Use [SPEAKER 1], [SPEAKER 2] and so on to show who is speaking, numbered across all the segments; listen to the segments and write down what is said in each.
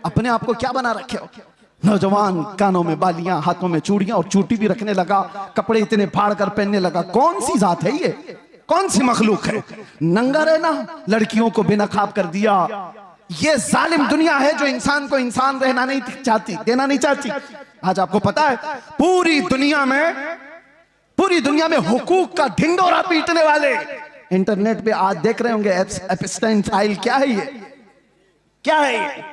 [SPEAKER 1] अपने आप को क्या बना रखे हो? नौजवान कानों में बालियां, हाथों में चूड़ियां और चूटी भी रखने लगा, कपड़े इतने फाड़ कर पहनने लगा। कौन सी जात है ये? कौन सी मखलूक है? नंगा रहना, लड़कियों को बेनकाब कर दिया। ये जालिम दुनिया है जो इंसान को इंसान रहना नहीं चाहती, देना नहीं चाहती। आज आपको पता है पूरी दुनिया में हुकूक का ढिंडोरा पीटने वाले इंटरनेट पे आज देख रहे होंगे एप्स्टाइन फाइल। क्या है ये? क्या है ये?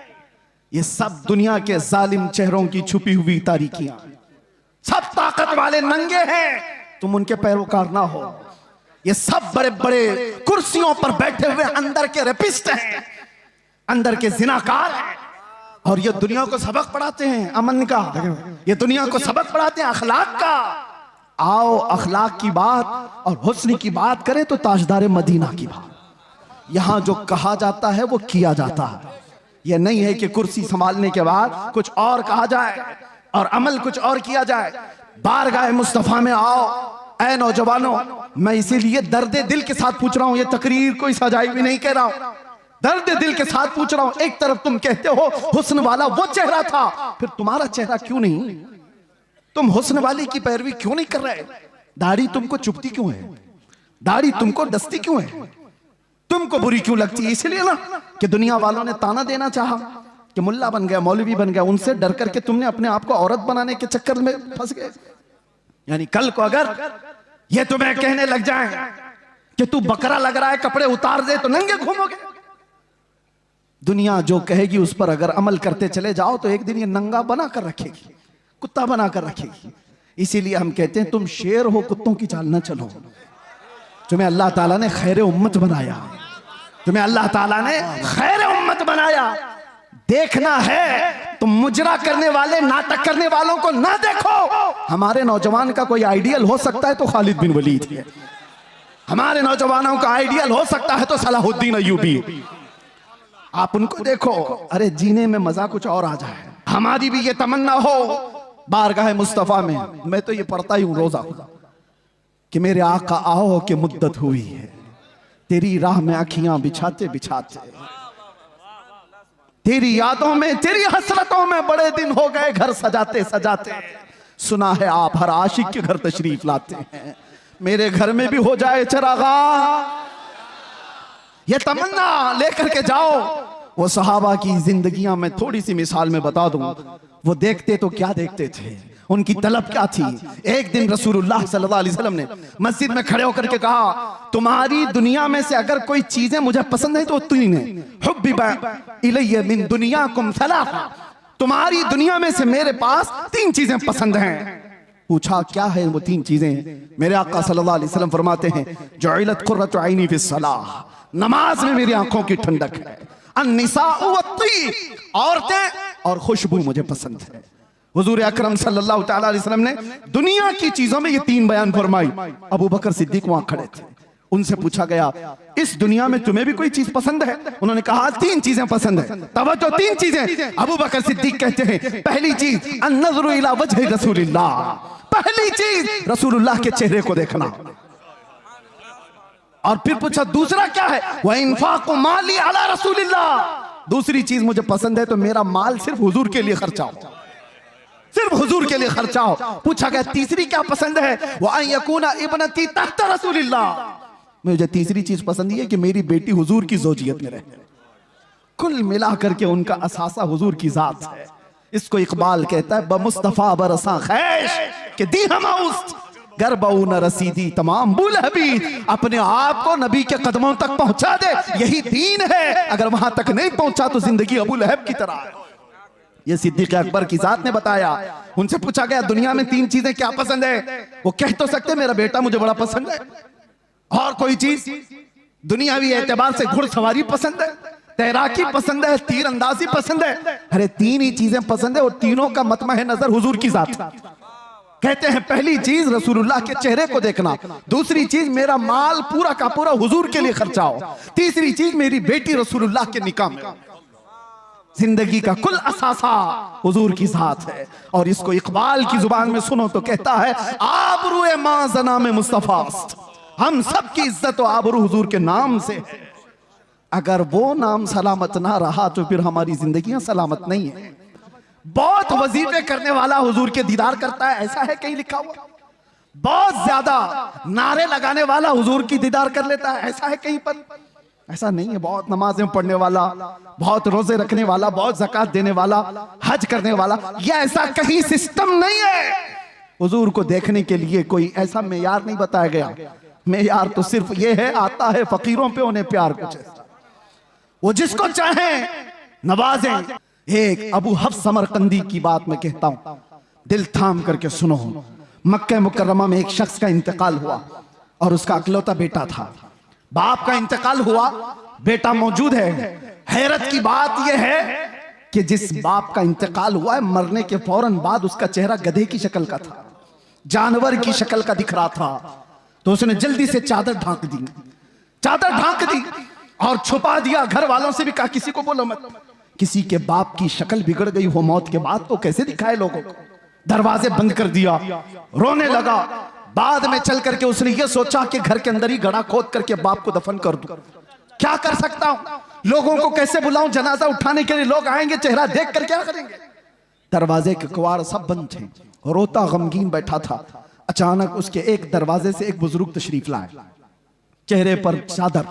[SPEAKER 1] ये सब दुनिया के जालिम चेहरों की छुपी हुई तारीकियां। सब ताकत वाले नंगे हैं, तुम उनके पैरोकार ना हो। ये सब बड़े बड़े कुर्सियों पर बैठे हुए अंदर के रेपिस्ट हैं, अंदर के जिनाकार हैं, और ये दुनिया को सबक पढ़ाते हैं अमन का, ये दुनिया को सबक पढ़ाते हैं अखलाक का। आओ अखलाक की बात और हुस्न की बात करें तो ताजदार मदीना की बात। यहां जो कहा जाता है वो किया जाता है। यह नहीं है कि कुर्सी संभालने के बाद कुछ और कहा जाए और अमल कुछ और किया जाए। बारगाह मुस्तफा में आओ ऐ नौजवानों। मैं इसीलिए दर्दे दिल के साथ पूछ रहा हूं, ये तकरीर कोई सजाई भी नहीं कह रहा हूं, दर्द दिल के साथ पूछ रहा हूं। एक तरफ तुम कहते हो हुस्न वाला वो चेहरा था, फिर तुम्हारा चेहरा क्यों नहीं? तुम हुस्न वाली की पैरवी क्यों नहीं कर रहे? दाढ़ी तुमको चुभती क्यों है? दाढ़ी तुमको डसती क्यों है? तुमको बुरी क्यों लगती है? इसलिए ना कि दुनिया वालों ने ताना देना चाहा कि मुल्ला बन गया, मौलवी बन गया, उनसे डर करके तुमने अपने आप को औरत बनाने के चक्कर में फंस गए। यानी कल को अगर ये तुम्हें कहने लग जाए कि तू बकरा लग रहा है, कपड़े उतार दे, तो नंगे घूमोगे। दुनिया जो कहेगी उस पर अगर अमल करते चले जाओ तो एक दिन ये नंगा बना कर रखेगी, कुत्ता बना कर रखेगी। इसीलिए हम कहते हैं तुम शेर हो, कुत्तों की चाल न चलो। तुम्हें अल्लाह ताला ने खैर उम्मत बनाया, तुम्हें अल्लाह ताला ने खैर उम्मत बनाया। देखना है तुम मुजरा करने वाले, नाटक करने वालों को ना देखो। हमारे नौजवान का कोई आइडियल हो सकता है तो खालिद बिन वलीद है, हमारे नौजवानों का आइडियल हो सकता है तो सलाहुद्दीन अय्यूबी। आप उनको देखो, अरे जीने में मजा कुछ और आ जाए। हमारी भी ये तमन्ना हो बारगाह मुस्तफा में। मैं तो ये पढ़ता ही हूं रोजा कि मेरे आका आओ कि मुद्दत हुई है, तेरी राह में आँखियां बिछाते बिछाते, तेरी यादों में, तेरी हसरतों में बड़े दिन हो गए घर सजाते सजाते। सुना है आप हर आशिक के घर तशरीफ लाते हैं, मेरे घर में भी हो जाए चरागा। ये तमन्ना लेकर के जाओ। वो सहाबा की जिंदगियां मैं थोड़ी सी मिसाल में बता दूं। वो देखते तो क्या देखते थे, उनकी तलब क्या थी। एक दिन रसूलुल्लाह सल्लल्लाहु अलैहि वसल्लम ने मस्जिद में खड़े होकर के कहा, तुम्हारी दुनिया में से अगर कोई चीजें मुझे पसंद है तो तीन है। हुब्बिबा इलैया मिन दुनियाकुम सलासा, तुम्हारी दुनिया में से मेरे पास तीन चीजें पसंद हैं। पूछा क्या है वो तीन चीजें? मेरे आका सल्लल्लाहु अलैहि वसल्लम फरमाते हैं, जुइलत कुर्रतु ऐनी फिस्सलाह, नमाज में मेरी आंखों की ठंडक है। अन्निसाउ वत्तीब, औरतें और खुशबू मुझे पसंद है। हुजूर अकरम सल्लल्लाहु तआला अलैहि वसल्लम ने दुनिया की चीजों में ये तीन बयान फरमाई। अबू बकर सिद्दीक वहां खड़े थे, उनसे पूछा गया इस दुनिया में तुम्हें भी कोई चीज पसंद है? उन्होंने कहा तीन चीजें पसंद है। तवज्जो, तीन चीजें। अबू बकर सिद्दीक कहते हैं पहली चीज अन्नज़रु इला वजहि रसूलिल्लाह, पहली चीज रसूलुल्लाह के चेहरे को देखना। और फिर पूछा दूसरा क्या है? वह इन्फाक़ु माली अला रसूलिल्लाह, दूसरी चीज मुझे पसंद है तो मेरा माल सिर्फ हुजूर के लिए खर्चा हो, सिर्फ हुजूर के लिए खर्चा हो। पूछा गया तीसरी क्या पसंद है? वह अन यकूना इब्नती तहत रसूलिल्लाह, मुझे तीसरी चीज पसंद है कि मेरी बेटी हुजूर की ज़ौजियत में रहे। कुल मिलाकर के उनका असासा हुजूर की जात है। इसको इकबाल कहता है बमुस्तफा बरसा खैश के दी हमाउस्त गरबऊ न रसीदी तमाम बुल हबीब, अपने आप को नबी के कदमों तक पहुंचा दे, यही दीन है। अगर वहां तक नहीं पहुंचा तो जिंदगी अबू लहब की तरह है। ये सिद्दीक अकबर की जात ने बताया। उनसे पूछा गया दुनिया में तीन चीजें क्या पसंद है? वो कह तो सकते मेरा बेटा मुझे बड़ा पसंद है, और कोई चीज दुनियावी एतबार से घुड़सवारी पसंद है, तैराकी पसंद है, तीर अंदाजी पसंद है। अरे तीन ही चीजें पसंद है और तीनों का मतमह नजर हुजूर की जात। कहते हैं पहली चीज रसूलुल्लाह के चेहरे को देखना, दूसरी चीज मेरा माल पूरा का पूरा हुजूर के लिए खर्चा हो, तीसरी चीज मेरी बेटी रसूलुल्लाह के निकाह में। जिंदगी का कुल असासा हुजूर की जात है। और इसको इकबाल की जुबान में सुनो तो कहता है आबरूए मां जना में मुस्तफा, हम सब की इज्जत और आबरू हुजूर के नाम से है। अगर वो नाम सलामत ना रहा तो फिर हमारी जिंदगियां सलामत नहीं है। बहुत वजीफे करने वाला हुजूर के दीदार करता है, ऐसा है कहीं लिखा हुआ? बहुत ज्यादा नारे लगाने वाला हुजूर की दीदार कर लेता है, ऐसा है कहीं पर? ऐसा नहीं है। बहुत नमाजें पढ़ने वाला, बहुत रोजे रखने वाला, बहुत ज़कात देने वाला, हज करने वाला, यह ऐसा कहीं सिस्टम नहीं है। हुजूर को देखने के लिए कोई ऐसा मेयार नहीं बताया गया। मेयार तो सिर्फ ये है, आता है फकीरों पे उन्हें प्यार कुछ है, वो जिसको चाहे नवाजें। एक अबू हफ्स समरकंदी की बात मैं कहता हूं, दिल थाम करके सुनो। मक्का मुकर्रमा में एक शख्स का इंतकाल हुआ और उसका अकलौता बेटा था। बाप का इंतकाल हुआ, बेटा मौजूद है। हैरत की बात यह है कि जिस बाप का इंतकाल हुआ है, मरने के फौरन बाद उसका चेहरा गधे की शक्ल का था, जानवर की शक्ल का दिख रहा था। तो उसने जल्दी से चादर ढांक दी, चादर ढांक दी और छुपा दिया। घर वालों से भी कहा किसी को बोलो मत। किसी के बाप की शक्ल बिगड़ गई हो मौत के बाद तो कैसे दिखाए लोगों को? दरवाजे बंद कर दिया, रोने लगा। बाद में चल करके उसने ये सोचा कि घर के अंदर ही गड्ढा खोद करके बाप को दफन कर दूं। क्या कर सकता हूं? लोगों को कैसे बुलाऊं? जनाजा उठाने के लिए लोग आएंगे, चेहरा देख कर क्या करेंगे? दरवाजे के किवाड़ सब बंद थे, रोता गमगीन बैठा था। अचानक उसके एक दरवाजे से एक बुजुर्ग तशरीफ लाए, चेहरे पर चादर,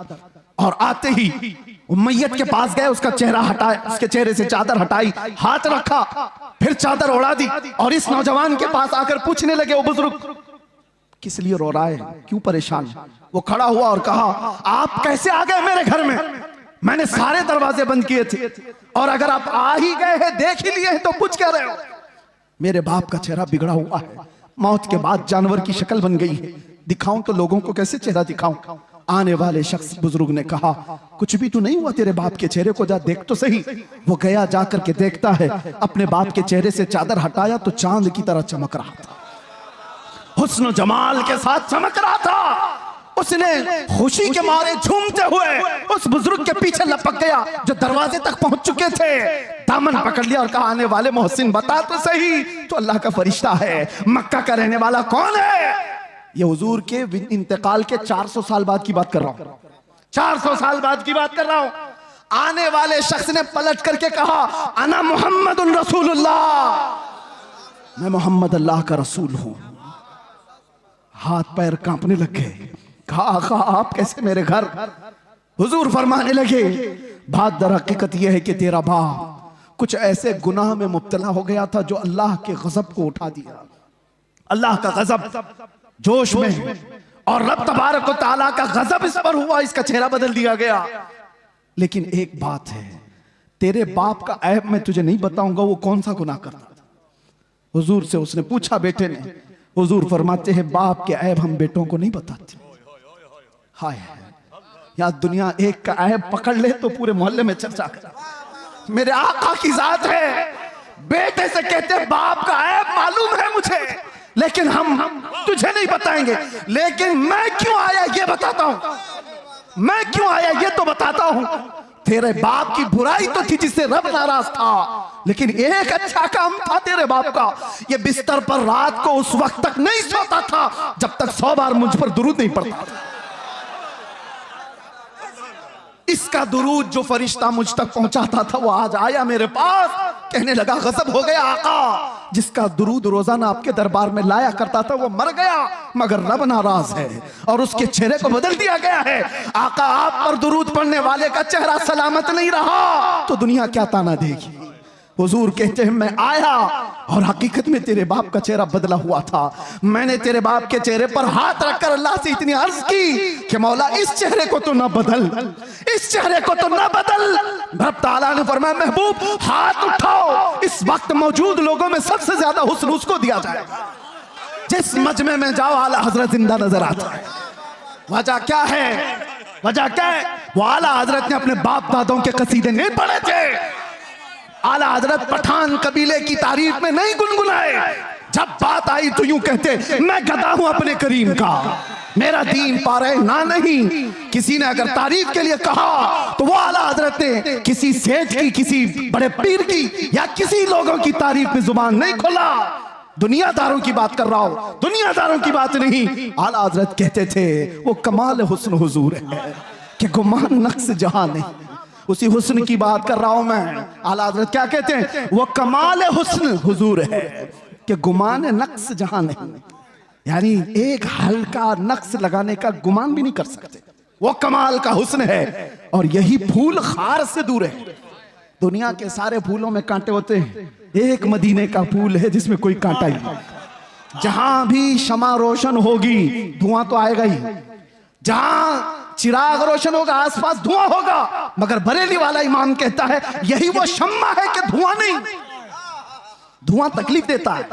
[SPEAKER 1] और आते ही मैयत के पास गए, उसका चेहरा हटाया, उसके चेहरे से चादर हटाई, हाथ रखा, फिर चादर उड़ा दी और इस नौजवान के पास आकर पूछने लगे, वो बुजुर्ग किस लिए रो रहा है, क्यों परेशान? वो खड़ा हुआ और कहा, आप कैसे आ गए मेरे घर में? मैंने सारे दरवाजे बंद किए थे, और अगर आप आ ही गए हैं, देख ही लिए हैं, तो पूछ क्या रहे हो? मेरे बाप का चेहरा बिगड़ा हुआ है, मौत के बाद जानवर की शक्ल बन गई है, दिखाऊं तो लोगों को कैसे चेहरा दिखाऊं? आने वाले शख्स बुजुर्ग ने कहा, कुछ भी तो नहीं हुआ, तेरे बाप के चेहरे को जा देख तो सही। वो गया, जा करके देखता है, अपने बाप के चेहरे से चादर हटाया तो चांद की तरह चमक रहा था, हुस्न जमाल के साथ चमक रहा था। उसने खुशी के मारे झूमते हुए उस बुजुर्ग के पीछे लपक गया जो दरवाजे तक पहुंच चुके थे, दामन पकड़ लिया और कहा, आने वाले मोहसिन बता तो सही, तो अल्लाह का फरिश्ता है, मक्का का रहने वाला कौन है? ये हुजूर के इंतकाल के 400 साल बाद की बात कर रहा हूं, 400 साल बाद की बात कर रहा हूं। आने वाले शख्स ने पलट करके कहा, अना मुहम्मदुन रसूलुल्लाह, मैं मोहम्मद अल्लाह का रसूल हूं। हाथ पैर कांपने लग गए। कहा, आका आप कैसे मेरे घर? हुजूर फरमाने लगे, बात दर हकीकत यह है कि तेरा बाप कुछ ऐसे गुनाह में मुब्तला हो गया था जो अल्लाह के गजब को उठा दिया। अल्लाह का गजब जोश में, और रब तबारक व तआला का गजब इस पर हुआ, इसका चेहरा बदल दिया गया। लेकिन एक बात है, तेरे बाप का ऐब मैं तुझे नहीं बताऊंगा, वो कौन सा गुनाह करता था। हुजूर से उसने पूछा, बेटे ने। हुजूर फरमाते हैं, बाप के ऐब हम बेटों को नहीं बताते। हाय, या दुनिया एक का ऐब पकड़ ले तो पूरे मोहल्ले में चर्चा कर। मेरे आका की जात है, बेटे से कहते बाप का ऐब मालूम है मुझे, लेकिन हम तुझे नहीं बताएंगे। लेकिन मैं क्यों आया ये बताता हूं, मैं क्यों आया ये तो बताता हूं। तेरे बाप की बुराई तो थी जिससे रब नाराज था, लेकिन एक अच्छा काम था तेरे बाप का, ये बिस्तर पर रात को उस वक्त तक नहीं सोता था जब तक 100 बार मुझ पर दुरूद नहीं पड़ता। इसका दुरूद जो फरिश्ता मुझ तक पहुंचाता था वो आज आया मेरे पास, कहने लगा, गजब हो गया आका, जिसका दुरूद रोजाना आपके दरबार में लाया करता था वो मर गया, मगर रब नाराज है और उसके चेहरे को बदल दिया गया है। आका आप पर दुरूद पढ़ने वाले का चेहरा सलामत नहीं रहा तो दुनिया क्या ताना देगी। हुजूर कहते हैं, मैं आया और हकीकत में तेरे बाप का चेहरा बदला हुआ था। मैंने तेरे बाप के चेहरे पर हाथ रखकर अल्लाह से इतनी अर्ज की कि मौला इस चेहरे को तो ना बदल, इस चेहरे को तो ना बदल। रब ताला ने फरमाया, महबूब हाथ उठाओ, इस वक्त मौजूद लोगों में सबसे ज्यादा हुस्न उसको दिया जाएगा जिस मजमे में जाओ आला हजरत जिंदा नजर आता है। वजह क्या है? वजह क्या है? वो आला हजरत ने अपने बाप दादों के कसीदे नहीं पढ़े थे, आला हजरत पठान कबीले की तारीफ में नहीं गुनगुनाए। जब बात आई तो यूं कहते, मैं गधा हूं अपने करीम का, मेरा दीन पारे ना नहीं। किसी ने अगर तारीफ के लिए कहा तो वो आला हजरत ने किसी सेठ की, किसी बड़े पीर की या किसी लोगों की तारीफ में जुबान नहीं खोला। दुनियादारों की बात कर रहा हूं, दुनियादारों की बात नहीं। आला हजरत कहते थे, वो कमाल हुस्न हुजूर है। कि गुमान नक्स जहां नहीं। उसी हुस्न की बात कर रहा हूं मैं। आला हज़रत क्या कहते हैं, वो कमाल हुस्न हुजूर है कि गुमान नक्स जहां नहीं, यानी एक हल्का नक्स लगाने का गुमान भी नहीं कर सकते। वो कमाल का हुस्न है और यही फूल खार से दूर है। दुनिया के सारे फूलों में कांटे होते हैं, एक मदीने का फूल है जिसमें कोई कांटा ही नहीं। जहां भी शमा रोशन होगी धुआं तो आएगा ही, जहां चिराग रोशन होगा आसपास धुआं होगा, मगर बरेली वाला इमाम कहता है यही वो शम्मा है कि धुआं नहीं। धुआं तकलीफ देता है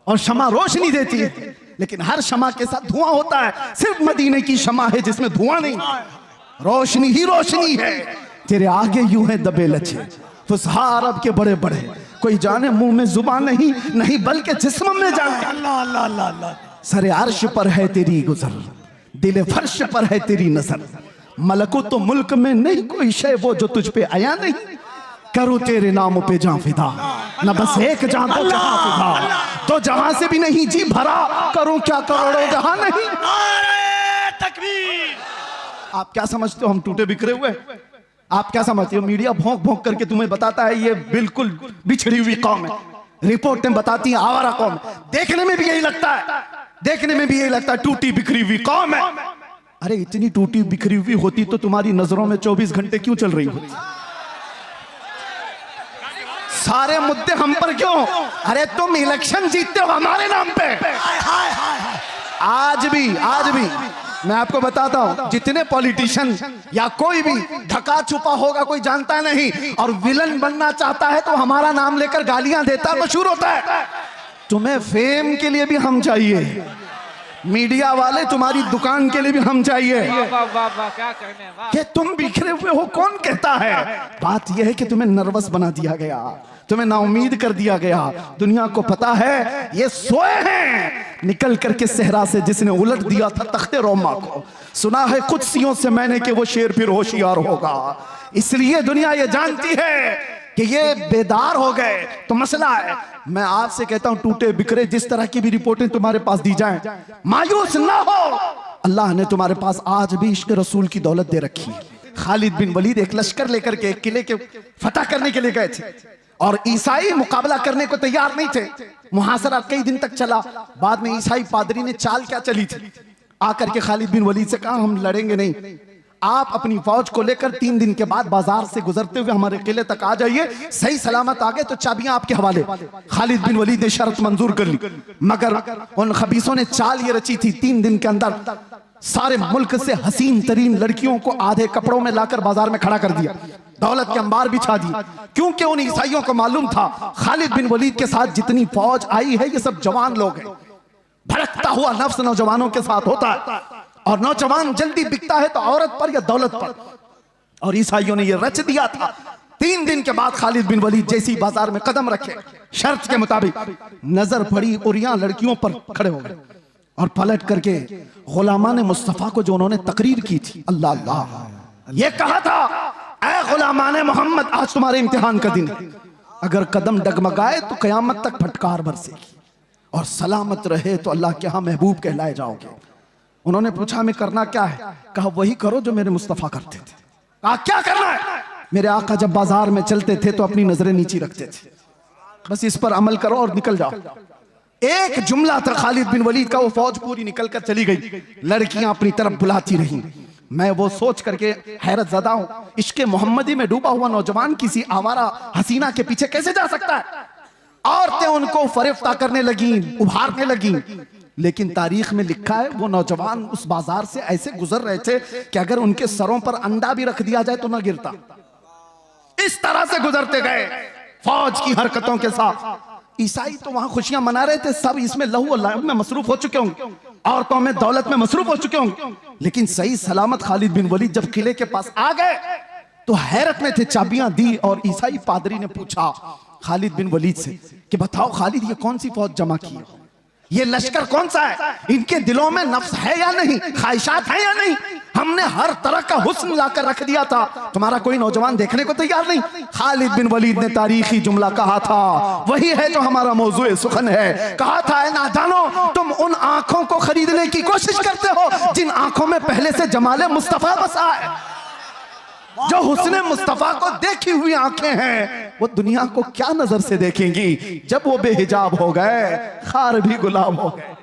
[SPEAKER 1] और शमा रोशनी देती है, लेकिन हर शमा के साथ धुआं होता है। सिर्फ मदीने की शमा है जिसमें धुआं नहीं, रोशनी ही रोशनी है। तेरे आगे यूं है दबे लचे फुसहा अरब के बड़े बड़े, कोई जाने मुंह में जुबान नहीं, नहीं बल्कि जिस्म में जाने। अल्लाह अल्लाह अल्लाह अल्लाह। सरे अर्श पर है तेरी गुजर, दिले फर्श पर है तेरी नजर, मलकुत तो मुल्क में नहीं कोई शय वो जो तुझ पे आया नहीं। करूं तेरे नाम पे जां फिदा, न बस एक जां तो जहां फिदा, तो जहां से भी नहीं जी भरा, करूं क्या करोड़ों जहां नहीं।
[SPEAKER 2] तकबीर।
[SPEAKER 1] आप क्या समझते हो हम टूटे बिखरे हुए? आप क्या समझते हो मीडिया भौंक भौंक करके तुम्हें बताता है ये बिल्कुल बिछड़ी हुई कौम है, रिपोर्टें बताती हैं आवारा कौम। देखने में भी यही लगता है, देखने में भी यही लगता है टूटी बिखरी हुई कौम है। अरे इतनी टूटी बिखरी हुई होती तो तुम्हारी नजरों में 24 घंटे क्यों चल रही होती? सारे मुद्दे हम पर क्यों? अरे तुम इलेक्शन जीतते हो हमारे नाम पे। आज भी मैं आपको बताता हूं, जितने पॉलिटिशियन या कोई भी ढका छुपा होगा कोई जानता नहीं, और विलन बनना चाहता है तो हमारा नाम लेकर गालियां देता है, मशहूर होता है। तुम्हें फेम के लिए भी हम चाहिए, मीडिया वाले तुम्हारी दुकान के लिए भी हम चाहिए।
[SPEAKER 2] क्या कहने,
[SPEAKER 1] कि तुम बिखरे हुए हो कौन कहता है? बात यह है कि तुम्हें नर्वस बना दिया गया, तुम्हें नाउमीद कर दिया गया। दुनिया को पता है ये सोए हैं, निकल करके सहरा से जिसने उलट दिया था तख्ते रोमा को। सुना है कुदसियों से मैंने कि वो शेर फिर होशियार होगा। इसलिए दुनिया ये जानती है कि ये बेदार हो गए तो मसला है। मैं आपसे कहता हूं टूटे बिखरे जिस तरह की भी रिपोर्टें तुम्हारे पास दी जाएं, मायूस ना हो। अल्लाह ने तुम्हारे पास आज भी इश्क रसूल की दौलत दे रखी है। खालिद बिन वलीद एक लश्कर लेकर के एक किले के फतह करने के लिए गए थे और ईसाई मुकाबला करने को तैयार नहीं थे। मुहासरा कई दिन तक चला। बाद में ईसाई पादरी ने चाल क्या चली थी, आकर के खालिद बिन वलीद से कहा हम लड़ेंगे नहीं, आप अपनी फौज को लेकर 3 दिन के बाद बाजार से गुजरते हुए हमारे किले तक आ जाइए, सही सलामत आ गए तो चाबियां आपके हवाले। खालिद बिन वलीद ने शर्त मंजूर कर ली, मगर उन खबीसों ने चाल ये रची थी 3 दिन के अंदर सारे मुल्क से हसीन तरीन लड़कियों को आधे कपड़ों में लाकर बाजार में खड़ा कर दिया, दौलत के अंबार बिछा दिए, क्योंकि उन ईसाइयों को मालूम था खालिद बिन वलीद के साथ जितनी फौज आई है ये सब जवान लोग हैं। भड़कता हुआ नफ्स नौजवानों के साथ होता है और नौजवान जल्दी बिकता है तो औरत पर या दौलत पर, और ईसाइयों ने यह रच दिया था। 3 दिन के बाद खालिद बिन वलीद जैसी बाजार में कदम रखे, शर्त के मुताबिक नजर पड़ी उरियां लड़कियों पर खड़े हो गए और पलट करके गुलामान मुस्तफा को जो उन्होंने तकरीर की थी, अल्लाह अल्लाह, ये कहा था ऐ गुलामान मोहम्मद आज तुम्हारे इम्तिहान का दिन है, अगर कदम डगमगाए तो कयामत तक फटकार बरसेगी और सलामत रहे तो अल्लाह के यहां महबूब कहलाए जाओगे। उन्होंने पूछा हमें करना क्या है? कहा वही करो जो मेरे मुस्तफा करते थे। कहा क्या करना है? मेरे आका जब बाजार में चलते थे तो अपनी नजरें नीची रखते थे, बस इस पर अमल करो और निकल जाओ। एक जुमला था खालिद बिन वलीद का, वो फौज पूरी निकल कर चली गई, लड़कियां अपनी तरफ बुलाती रहीं। मैं वो सोच करके हैरत ज़दा हूं, इश्के मोहम्मदी में डूबा हुआ नौजवान किसी आवारा हसीना के पीछे कैसे जा सकता है? औरतें उनको फरेफ्ता करने लगी, उभारने लगी, लेकिन तारीख में लिखा है वो नौजवान उस बाजार से ऐसे गुजर रहे थे कि अगर उनके सरों पर अंडा भी रख दिया जाए तो ना गिरता। इस तरह से गुजरते गए फौज की हरकतों के साथ। ईसाई तो वहां खुशियां मना रहे थे, सब इसमें लहू और लाहब में मसरूफ हो चुके होंगे, औरतों में दौलत में मसरूफ हो चुके होंगे, लेकिन सही सलामत खालिद बिन वलीद जब किले के पास आ गए तो हैरत में थे। चाबियां दी और ईसाई पादरी ने पूछा खालिद बिन वलीद से कि बताओ खालिद ये कौन सी फौज जमा की है, ये लश्कर कौन सा है, इनके दिलों में नफ्स है या नहीं, ख्वाहिशात है या नहीं? हमने हर तरह का हुस्न लाकर रख दिया था, तुम्हारा कोई नौजवान देखने को तैयार नहीं। खालिद बिन वलीद ने तारीखी जुमला कहा था, वही है जो हमारा मौजूए सुखन है। कहा था, ऐ नादानो, तुम उन आंखों को खरीदने की कोशिश करते हो जिन आंखों में पहले से जमाले मुस्तफा बसा है। जो हुस्ने मुस्तफा को देखी हुई आंखें हैं, वो दुनिया को क्या नजर से देखेंगी जब वो बेहिजाब हो गए, खार भी गुलाब हो गए।